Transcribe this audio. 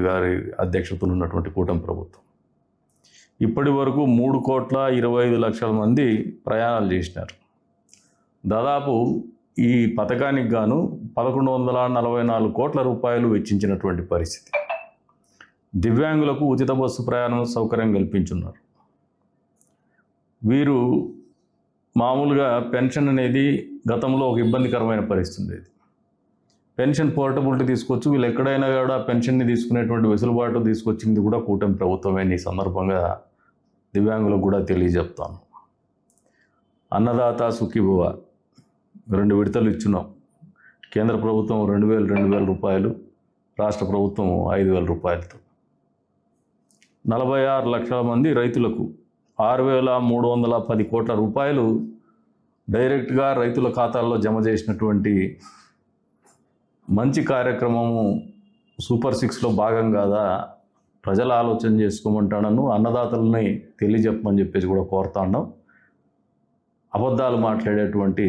గారి అధ్యక్షతన ఉన్నటువంటి కూటమి ప్రభుత్వం ఇప్పటి వరకు 3,25,00,000 మంది ప్రయాణాలు చేసినారు. దాదాపు ఈ పథకానికి గాను 1,144 కోట్ల రూపాయలు వెచ్చించినటువంటి పరిస్థితి. దివ్యాంగులకు ఉచిత బస్సు ప్రయాణం సౌకర్యం కల్పించున్నారు. వీరు మామూలుగా పెన్షన్ అనేది గతంలో ఒక ఇబ్బందికరమైన పరిస్థితి ఉండేది. పెన్షన్ పోర్టబిలిటీ తీసుకొచ్చి వీళ్ళు ఎక్కడైనా కూడా పెన్షన్ని తీసుకునేటువంటి వెసులుబాటు తీసుకొచ్చింది కూడా కూటమి ప్రభుత్వమే. ఈ సందర్భంగా దివ్యాంగులకు కూడా తెలియజెప్తాను. అన్నదాత సుఖీభవ 2 విడతలు ఇచ్చున్నాం. కేంద్ర ప్రభుత్వం 2,000 రూపాయలు, రాష్ట్ర ప్రభుత్వం 5,000 రూపాయలతో 46 లక్షల మంది రైతులకు 6,310 కోట్ల రూపాయలు డైరెక్ట్గా రైతుల ఖాతాల్లో జమ చేసినటువంటి మంచి కార్యక్రమము సూపర్ 6లో భాగం కాదా? ప్రజలు ఆలోచన చేసుకోమంటాను. అన్నదాతలని తెలియజెప్పమని చెప్పేసి కూడా కోరుతా ఉన్నాం. అబద్ధాలు మాట్లాడేటువంటి